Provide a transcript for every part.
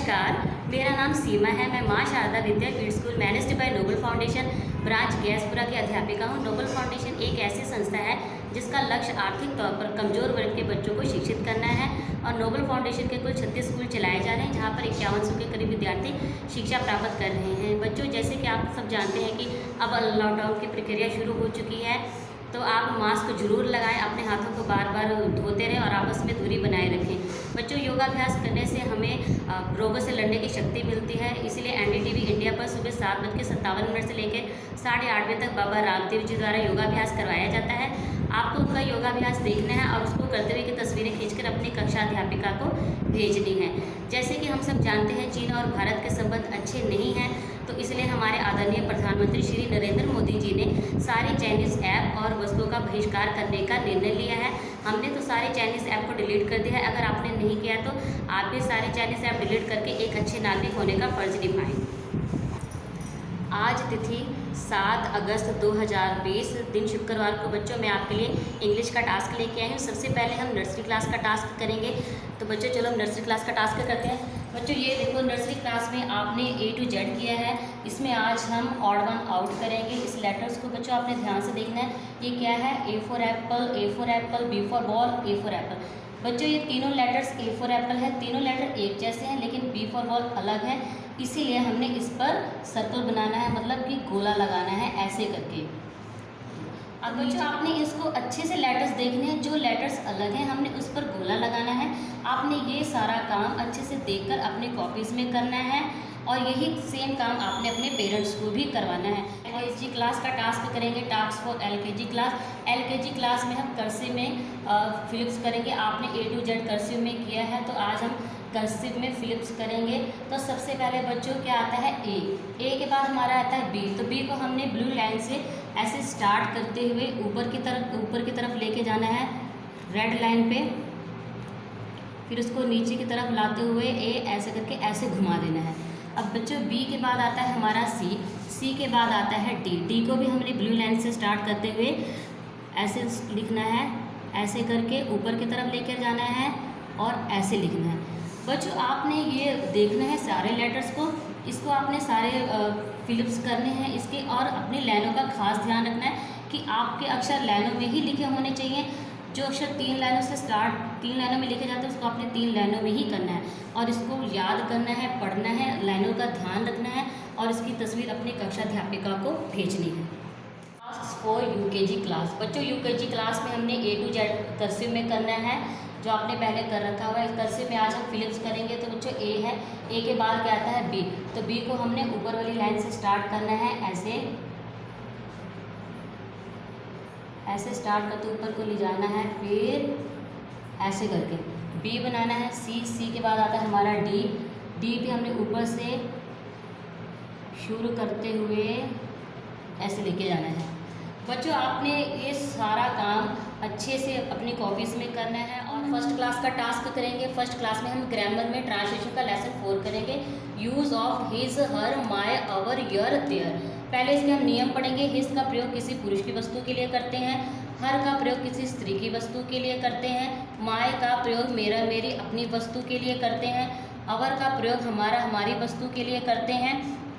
नमस्कार, मेरा नाम सीमा है। मैं Maa Sharda Vidyapeeth school managed by Noble Foundation branch Gaspura की अध्यापिका हूँ। नोबल फाउंडेशन एक ऐसी संस्था है जिसका लक्ष्य आर्थिक तौर पर कमजोर वर्ग के बच्चों को शिक्षित करना है और नोबल फाउंडेशन के कुल 36 स्कूल चलाए जा रहे हैं जहाँ पर 5100 के करीब विद्यार्थी शिक्षा प्राप्त कर रहे हैं। बच्चों, जैसे कि आप सब जानते हैं कि अब लॉकडाउन की प्रक्रिया शुरू हो चुकी है, तो आप मास्क जरूर लगाएं, अपने हाथों को बार बार धोते रहें और आपस में दूरी बनाए रखें। बच्चों, योगाभ्यास करने से हमें रोगों से लड़ने की शक्ति मिलती है। इसीलिए एनडीटीवी इंडिया पर सुबह 7:57 से लेकर 8:30 बजे तक बाबा रामदेव जी द्वारा योगाभ्यास करवाया जाता है। आपको उनका योगाभ्यास देखना है और उसको करते हुए की तस्वीरें खींचकर अपनी कक्षा अध्यापिका को भेजनी है। जैसे कि हम सब जानते हैं, चीन और भारत के संबंध अच्छे नहीं हैं, तो इसलिए हमारे आदरणीय प्रधानमंत्री श्री नरेंद्र मोदी जी ने सारे चाइनीज़ ऐप और वस्तुओं का बहिष्कार करने का निर्णय लिया है। हमने तो सारे चाइनीज़ ऐप को डिलीट कर दिया है। अगर आपने नहीं किया तो आप भी सारे चाइनीज़ ऐप डिलीट करके एक अच्छे नागरिक होने का फर्ज निभाएं। आज तिथि 7 अगस्त 2020, दिन शुक्रवार को। बच्चों, मैं आपके लिए इंग्लिश का टास्क लेके आई हूँ। सबसे पहले हम नर्सरी क्लास का टास्क करेंगे। तो बच्चों, चलो हम नर्सरी क्लास का टास्क करते हैं। बच्चों, ये देखो, नर्सरी क्लास में आपने A to Z किया है। इसमें आज हम ऑड वन आउट करेंगे। इस लेटर्स को बच्चों आपने ध्यान से देखना है। ये क्या है? A for Apple, B for ball, A for Apple. बच्चों, ये तीनों लेटर्स A for एप्पल है। तीनों लेटर एक जैसे हैं, लेकिन B for बॉल अलग है। इसीलिए हमने इस पर सर्कल बनाना है, मतलब कि गोला लगाना है ऐसे करके। अब बच्चों, आपने इसको अच्छे से लेटर्स देखने हैं। जो लेटर्स अलग हैं हमने उस पर गोला लगाना है। आपने ये सारा काम अच्छे से देखकर अपनी कॉपीज़ में करना है और यही सेम काम आपने अपने पेरेंट्स को भी करवाना है। LKG क्लास का टास्क करेंगे, task for LKG class. LKG class में हम कर्सिव में फिलिप्स करेंगे। आपने A to Z कर्सिव में किया है, तो आज हम कर्सिव में फिलिप्स करेंगे। तो सबसे पहले बच्चों क्या आता है? A के बाद हमारा आता है B। तो B को हमने ब्लू लाइन से ऐसे स्टार्ट करते हुए ऊपर की तरफ लेके जाना है रेड लाइन पे, फिर उसको नीचे की तरफ लाते हुए A ऐसे करके ऐसे घुमा देना है। अब बच्चों, B के बाद आता है हमारा C के बाद आता है D को भी हमने ब्लू लाइन से स्टार्ट करते हुए ऐसे लिखना है, ऐसे करके ऊपर की तरफ लेकर जाना है और ऐसे लिखना है। बच्चों, आपने ये देखना है सारे लेटर्स को, इसको आपने सारे फिलिप्स करने हैं इसके, और अपनी लाइनों का खास ध्यान रखना है कि आपके अक्षर लाइनों में ही लिखे होने चाहिए। जो अक्षर 3 लाइनों से स्टार्ट 3 लाइनों में लिखे जाते हैं उसको आपने 3 लाइनों में ही करना है और इसको याद करना है, पढ़ना है, लाइनों का ध्यान रखना है और इसकी तस्वीर अपनी कक्षा अध्यापिका को भेजनी है। Task for UKG class. बच्चों, UKG क्लास में हमने A to Z कर्सिव में करना है, जो आपने पहले कर रखा हुआ है। इस कर्सिव में आज हम फिलिप्स करेंगे। तो बच्चों, A है, A के बाद क्या आता है? B। तो B को हमने ऊपर वाली लाइन से स्टार्ट करना है, ऐसे स्टार्ट करके ऊपर को ले जाना है, फिर ऐसे करके B बनाना है। C के बाद आता है हमारा D भी हमने ऊपर से शुरू करते हुए ऐसे लेके जाना है। बच्चों, आपने ये सारा काम अच्छे से अपनी कॉपीज़ में करना है और फर्स्ट क्लास का टास्क करेंगे। फर्स्ट क्लास में हम ग्रामर में ट्रांसलेशन का लेसन 4 करेंगे। Use of his, her, my, our, your, their. पहले इसके हम नियम पढ़ेंगे। हिज का प्रयोग किसी पुरुष की वस्तु के लिए करते हैं, हर का प्रयोग किसी स्त्री की वस्तु के लिए करते हैं, माय का प्रयोग मेरा, मेरी, अपनी वस्तु के लिए करते हैं, अवर का प्रयोग हमारा, हमारी वस्तु के लिए करते हैं,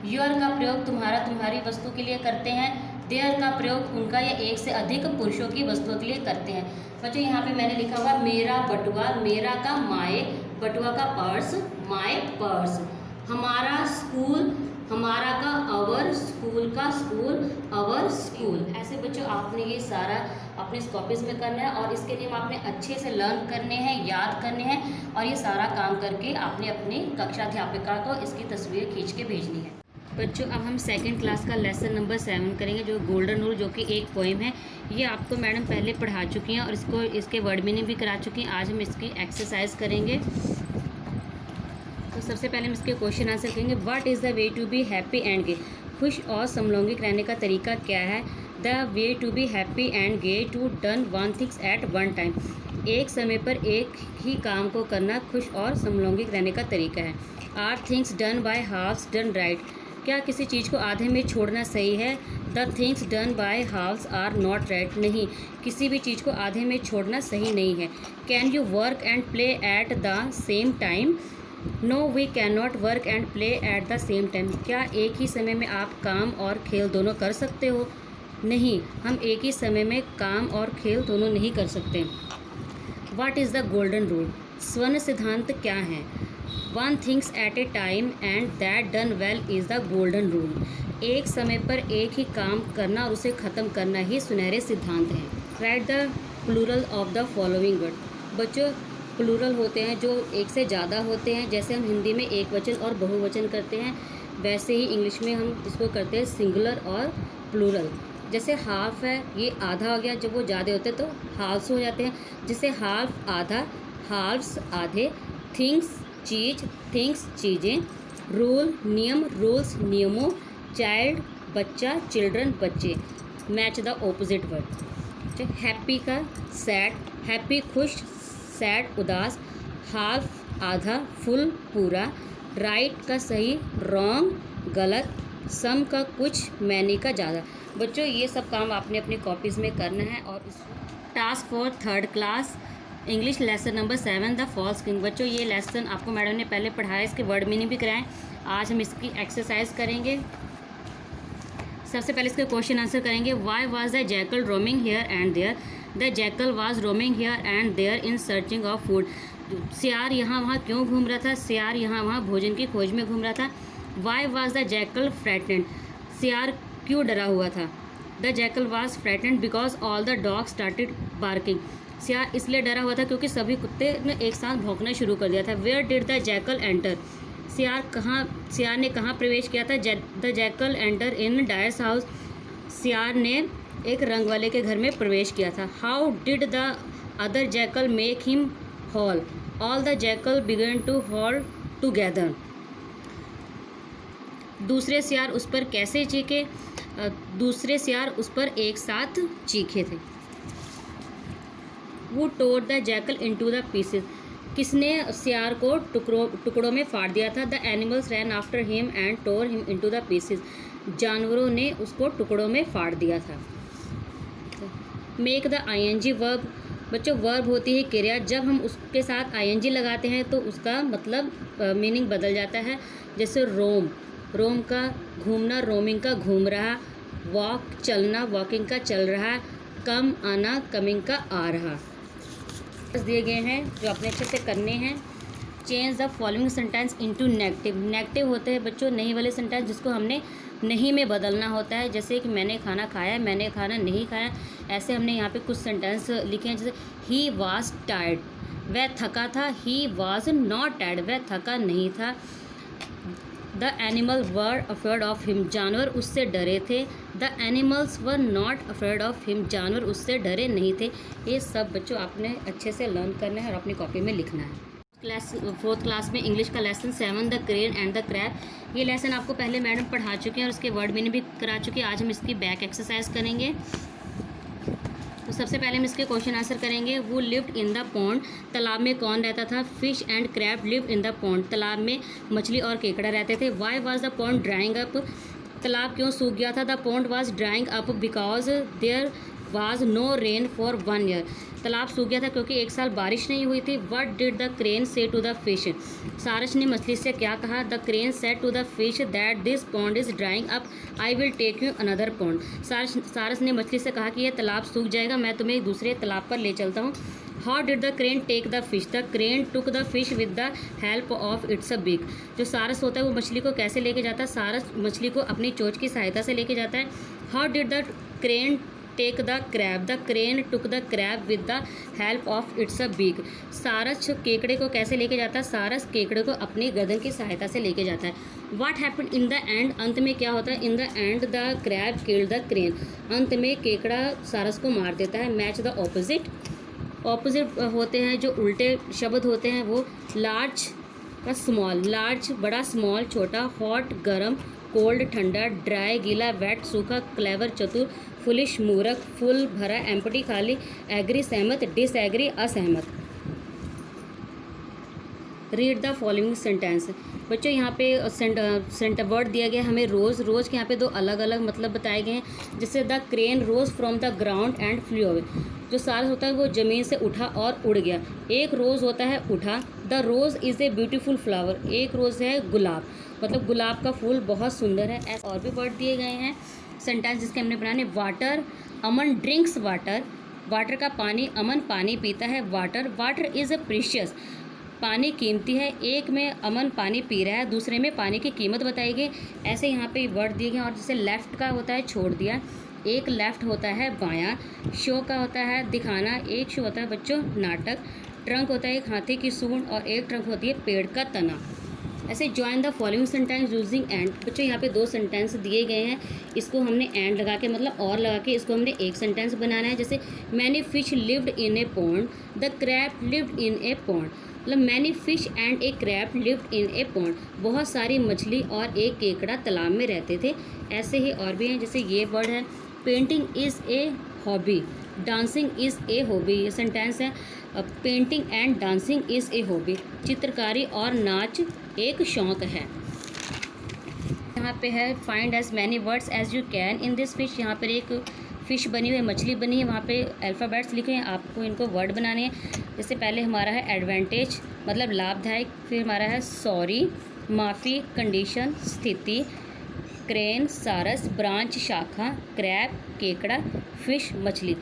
योर का प्रयोग तुम्हारा, तुम्हारी वस्तु के लिए करते हैं, देयर का प्रयोग उनका या एक से अधिक पुरुषों की वस्तुओं के लिए करते हैं। बच्चों, यहाँ पे मैंने लिखा हुआ मेरा बटुआ, मेरा का माय, बटुआ का पर्स, माय पर्स, हमारा स्कूल, हमारा का अवर, स्कूल का स्कूल, अवर स्कूल। ऐसे बच्चों आपने ये सारा अपने कॉपीज़ में करना है और इसके लिए आपने अच्छे से लर्न करने हैं, याद करने हैं और ये सारा काम करके आपने अपनी कक्षा अध्यापिका को इसकी तस्वीर खींच के भेजनी है। बच्चों, अब हम सेकंड क्लास का लेसन नंबर 7 करेंगे, जो गोल्डन रूल, जो कि एक पोएम है। ये आपको मैडम पहले पढ़ा चुकी हैं और इसके वर्ड मीनिंग भी करा चुकी हैं। आज हम इसकी एक्सरसाइज करेंगे। तो सबसे पहले हम इसके क्वेश्चन आंसर करेंगे। What is the way to be happy and gay? खुश और समलैंगिक रहने का तरीका क्या है? The way to be happy and gay to done one things at one time. एक समय पर एक ही काम को करना खुश और समलैंगिक रहने का तरीका है। Are things done by halves done right? क्या किसी चीज़ को आधे में छोड़ना सही है? The things done by halves are not right? नहीं, किसी भी चीज़ को आधे में छोड़ना सही नहीं है। Can you work and play at the same time? No we can not work and play at the same time. क्या एक ही समय में आप काम और खेल दोनों कर सकते हो? नहीं, हम एक ही समय में काम और खेल दोनों नहीं कर सकते। What is the golden rule? स्वर्ण सिद्धांत क्या है? One things eight A time and that done well is the golden rule. एक समय पर एक ही काम करना और उसे ख़त्म करना ही सुनहरे सिद्धांत हैं। Write the plural of the following word. बच्चों, प्लूरल होते हैं जो एक से ज़्यादा होते हैं। जैसे हम हिंदी में एक वचन और बहुवचन करते हैं, वैसे ही इंग्लिश में हम इसको करते हैं सिंगुलर और प्लूरल। जैसे हाफ है, ये आधा हो गया, जब वो ज़्यादा होते हैं तो हाफ्स हो जाते हैं। जैसे हाफ आधा, हाफ्स आधे। थिंग्स चीज़, थिंग्स चीज़ें। रूल नियम, रूल्स नियमों। चाइल्ड बच्चा, चिल्ड्रन बच्चे। Match the opposite word. Happy का सैड, हैप्पी खुश, सैड उदास। हाफ आधा, फुल पूरा। राइट का सही, रॉन्ग गलत। सम का कुछ, मैनी का ज़्यादा। बच्चों, ये सब काम आपने अपनी कॉपीज़ में करना है। और task for 3rd class English lesson number 7 the false king. बच्चों, ये लेसन आपको मैडम ने पहले पढ़ाया, इसके वर्ड मीनिंग भी कराएं। आज हम इसकी एक्सरसाइज करेंगे। सबसे पहले इसके क्वेश्चन आंसर करेंगे। Why was the jackal roaming here and there? The jackal was roaming here and there in searching of food. सियार यहाँ वहाँ क्यों घूम रहा था? सियार यहाँ वहाँ भोजन की खोज में घूम रहा था। Why was the jackal frightened? सियार क्यों डरा हुआ था? The jackal was frightened because all the dog started barking. सियार इसलिए डरा हुआ था क्योंकि सभी कुत्ते ने एक साथ भौंकना शुरू कर दिया था। Where did the jackal enter? सियार ने कहाँ प्रवेश किया था? The jackal enter in dyer's house. सियार ने एक रंग वाले के घर में प्रवेश किया था। How did the other jackal make him howl? All the jackal began to howl together. दूसरे सियार उस पर कैसे चीखे? दूसरे सियार उस पर एक साथ चीखे थे। वो tore the jackal into the pieces. किसने सियार को टुकड़ों में फाड़ दिया था? The animals ran after him and tore him into the pieces. जानवरों ने उसको टुकड़ों में फाड़ दिया था। Make the ING verb. बच्चों, वर्ब होती है क्रिया। जब हम उसके साथ आईएनजी लगाते हैं तो उसका मतलब मीनिंग बदल जाता है। जैसे रोम, रोम का घूमना, रोमिंग का घूम रहा। वॉक चलना, वॉकिंग का चल रहा। कम आना, कमिंग का आ रहा। दिए गए हैं जो आपने अच्छे से करने हैं। Change the following sentence into negative. Negative होते हैं बच्चों नहीं वाले सेंटेंस जिसको हमने नहीं में बदलना होता है। जैसे कि मैंने खाना खाया, मैंने खाना नहीं खाया। ऐसे हमने यहाँ पे कुछ सेंटेंस लिखे हैं। जैसे ही वाज टायर्ड, वह थका था। ही वाज नॉट टायर्ड, वह थका नहीं था। The animal were afraid of him, जानवर उससे डरे थे। The animals were not afraid of him, जानवर उससे डरे नहीं थे। ये सब बच्चों आपने अच्छे से लर्न करना है और अपनी कॉपी में लिखना है। क्लास 4th क्लास में इंग्लिश का lesson 7 the crane and the crab. ये लेसन आपको पहले मैडम पढ़ा चुके हैं और उसके वर्ड मीनिंग भी करा चुके हैं। आज हम इसकी बैक एक्सरसाइज करेंगे। तो सबसे पहले हम इसके क्वेश्चन आंसर करेंगे। वो लिव्ड इन द पॉन्ड, तालाब में कौन रहता था? Fish and crab live in the pond, तालाब में मछली और केकड़ा रहते थे। Why was the pond drying up, तालाब क्यों सूख गया था? The pond was drying up because there was no rain for 1 year, तालाब सूख गया था क्योंकि 1 साल बारिश नहीं हुई थी। What did the crane say to the fish, सारस ने मछली से क्या कहा? The crane said to the fish that this pond is drying up, I will take you another pond. सारस ने मछली से कहा कि यह तालाब सूख जाएगा, मैं तुम्हें दूसरे तालाब पर ले चलता हूँ। How did the crane take the fish, the crane took the fish with the help of its a beak. जो सारस होता है वो मछली को कैसे लेके जाता है? सारस मछली को अपनी चोंच की सहायता से लेके जाता है। How did the crane take the crab, the crane took the crab with the help of its a beak. सारस केकड़े को कैसे लेके जाता है? सारस केकड़े को अपनी गर्दन की सहायता से लेके जाता है। What happened in the end, अंत में क्या होता है? In the end the crab killed the crane, अंत में केकड़ा सारस को मार देता है। मैच द ऑपोजिट, ऑपोजिट होते हैं जो उल्टे शब्द होते हैं वो लार्ज का स्मॉल, लार्ज बड़ा, स्मॉल छोटा, हॉट गर्म, कोल्ड ठंडा, ड्राई गीला, वेट सूखा, क्लेवर चतुर, फुलिश मूर्ख, फुल भरा, एम्प्टी खाली, एग्री सहमत, डिसएग्री असहमत। Read the following sentence. बच्चों यहाँ पे वर्ड दिया गया हमें रोज़, रोज़ के यहाँ पे 2 अलग अलग मतलब बताए गए हैं। जैसे the crane rose from the ground and flew away, जो सारस होता है वो ज़मीन से उठा और उड़ गया। एक रोज़ होता है उठा, the rose is a beautiful flower, एक रोज़ है गुलाब, मतलब गुलाब का फूल बहुत सुंदर है। ऐसे और भी वर्ड दिए गए हैं सेंटेंस जिसके हमने बनाने। वाटर, अमन ड्रिंक्स वाटर, वाटर का पानी, अमन पानी पीता है। Water, water is a precious, पानी कीमती है। एक में अमन पानी पी रहा है, दूसरे में पानी की कीमत बताई गई। ऐसे यहाँ पे वर्ड दिए गए। और जैसे लेफ़्ट का होता है छोड़ दिया, एक लेफ़्ट होता है बायां। शो का होता है दिखाना, एक शो होता है बच्चों नाटक। ट्रंक होता है एक हाथी की सूंड और एक ट्रंक होती है पेड़ का तना। ऐसे join the following sentence using and. बच्चों यहाँ पे 2 सेंटेंस दिए गए हैं, इसको हमने एंड लगा के मतलब और लगा के इसको हमने एक सेंटेंस बनाना है। जैसे many fish lived in a pond, the crab lived in a pond, मतलब many fish and a crab lived in a pond, बहुत सारी मछली और एक केकड़ा तालाब में रहते थे। ऐसे ही और भी हैं, जैसे ये वर्ड है painting is a hobby, dancing is a hobby. ये सेंटेंस है painting and dancing is a hobby, चित्रकारी और नाच एक शौक है। यहाँ पे है find as many words as you can in this fish. यहाँ पर एक फ़िश बनी हुई है, मछली बनी है, वहाँ पे अल्फ़ाबेट्स लिखे हैं, आपको इनको वर्ड बनाने हैं। जैसे पहले हमारा है एडवांटेज मतलब लाभदायक, फिर हमारा है सॉरी माफ़ी, कंडीशन स्थिति, क्रेन सारस, ब्रांच शाखा, क्रैब केकड़ा, फिश मछली।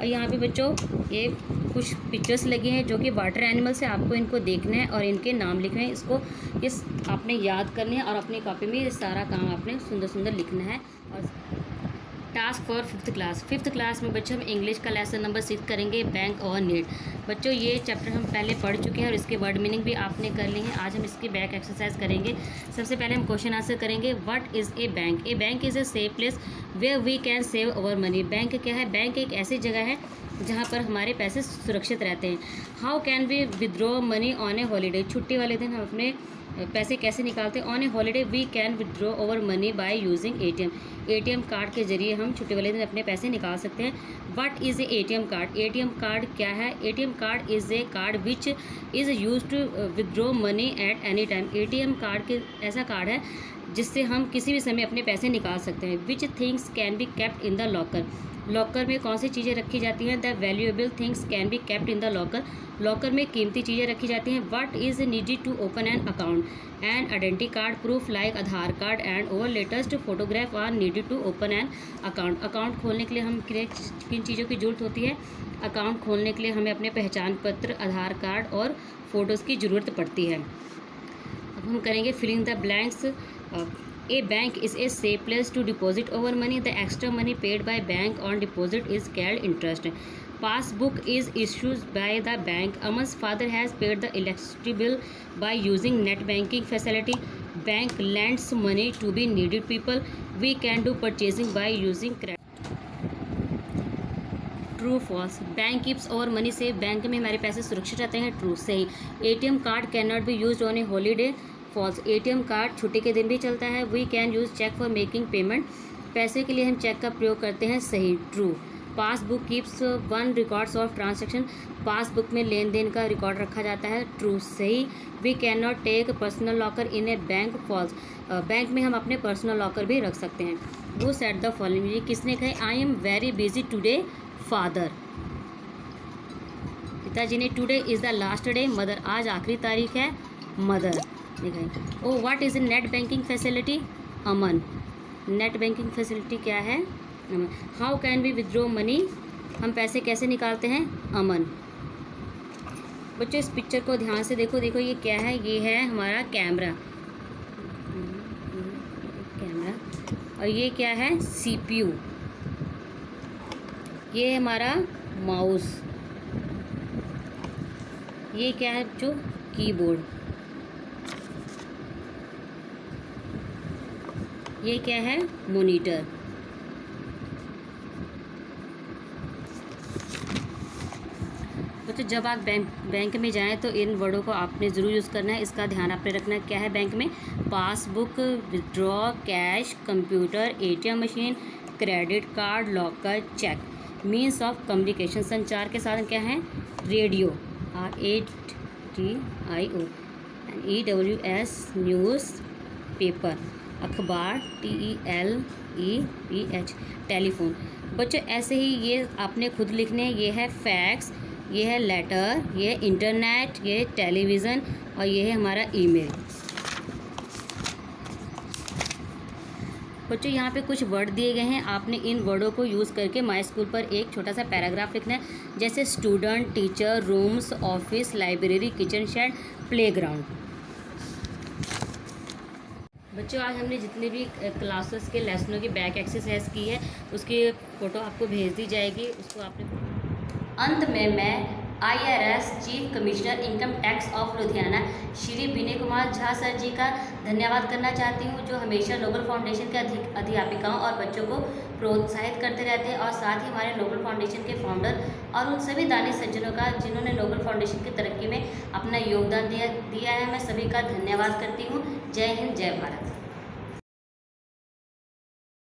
और यहाँ पे बच्चों ये कुछ पिक्चर्स लगी हैं जो कि वाटर एनिमल्स है, आपको इनको देखना है और इनके नाम लिखने हैं। इसको इस आपने याद करने हैं और अपनी कॉपी में ये सारा काम आपने सुंदर सुंदर लिखना है। और task for 5th class. 5th class में बच्चों हम इंग्लिश का लेसन नंबर 6 करेंगे, बैंक और नीड। बच्चों ये चैप्टर हम पहले पढ़ चुके हैं और इसके वर्ड मीनिंग भी आपने कर ली हैं। आज हम इसकी बैक एक्सरसाइज करेंगे। सबसे पहले हम क्वेश्चन आंसर करेंगे। What is a bank? A bank is a safe place where we can save our money. Bank क्या है? बैंक एक ऐसी जगह है जहाँ पर हमारे पैसे सुरक्षित रहते हैं। How can we withdraw money on a holiday? छुट्टी वाले दिन हम अपने पैसे कैसे निकालते हैं? On a holiday we can withdraw our money by using ATM। ATM card के जरिए हम छुट्टी वाले दिन अपने पैसे निकाल सकते हैं। What is a ATM card? ATM card क्या है? ATM card is a card which is use to withdraw money at any time. ATM card के ऐसा कार्ड है जिससे हम किसी भी समय अपने पैसे निकाल सकते हैं। Which things can be kept in the locker? Locker में कौन सी चीज़ें रखी जाती हैं? The valuable things can be kept in the locker. Locker में कीमती चीज़ें रखी जाती हैं। What is needed to open an account? An identity card proof like Aadhaar card and और latest photograph are needed to open an account. Account खोलने के लिए हम किन चीज़ों की ज़रूरत होती है? अकाउंट खोलने के लिए हमें अपने पहचान पत्र, आधार कार्ड और फ़ोटोज़ की ज़रूरत पड़ती है। अब हम करेंगे filling the blanks. A bank is a safe place to deposit our money. The extra money paid by bank on deposit is called interest. Passbook is issued by the bank. Aman's father has paid the electricity bill by using net banking facility. Bank lends money to be needed people. We can do purchasing by using credit. True false? Bank keeps our money से bank में हमारे पैसे सुरक्षित रहते हैं। True सही। ATM card can not be use on a holiday. False. ATM card छुट्टी के दिन भी चलता है। We can use cheque for making payment. पैसे के लिए हम चेक का प्रयोग करते हैं। सही। True. Passbook keeps 1 records of transaction. Passbook में लेन देन का रिकॉर्ड रखा जाता है। ट्रू सही। We can not take personal locker in a bank. False. Bank में हम अपने पर्सनल लॉकर भी रख सकते हैं। वो सेट द फॉलोइंग। ये किसने कहे? I am very busy today father. पिताजी ने। Today is the last day. Mother. आज आखिरी तारीख है। Mother. Oh what is a net banking facility? Aman. Net banking facility क्या है? Aman. How can we withdraw money? हम पैसे कैसे निकालते हैं? अमन। बच्चों इस पिक्चर को ध्यान से देखो। देखो ये क्या है? ये है हमारा कैमरा। और ये क्या है? CPU। ये है हमारा माउस। ये क्या है बच्चों? कीबोर्ड। ये क्या है? मॉनिटर। तो जब आप बैंक में जाएं तो इन वर्डों को आपने ज़रूर यूज़ करना है। इसका ध्यान आपने रखना है। क्या है बैंक में? Passbook, withdraw, cash, computer, ATM machine, credit card, locker, cheque. Means of communication संचार के साधन क्या हैं? Radio RADIO, EWS newspaper, अखबार TELEPH टेलीफोन। बच्चों ऐसे ही ये आपने खुद लिखने हैं। ये है फैक्स, ये है लेटर, ये इंटरनेट, ये टेलीविज़न और ये है हमारा ईमेल। बच्चों यहाँ पे कुछ वर्ड दिए गए हैं, आपने इन वर्डों को यूज़ करके माय स्कूल पर एक छोटा सा पैराग्राफ लिखना है, जैसे student, teacher, rooms, office, library, kitchen shed, playground. बच्चों आज हमने जितने भी क्लासेस के लेसनों की बैक एक्सरसाइज की है उसकी फ़ोटो आपको भेज दी जाएगी, उसको आपने। अंत में मैं IRS chief commissioner income tax of Ludhiana Shri Vinay Kumar Jha sir ji का धन्यवाद करना चाहती हूँ, जो हमेशा नोबल फाउंडेशन के अध्यापिकाओं और बच्चों को प्रोत्साहित करते रहते हैं, और साथ ही हमारे नोबल फाउंडेशन के फाउंडर और उन सभी दानी सज्जनों का जिन्होंने नोबल फाउंडेशन की तरक्की में अपना योगदान दिया है। मैं सभी का धन्यवाद करती हूँ। जय हिंद, जय भारत।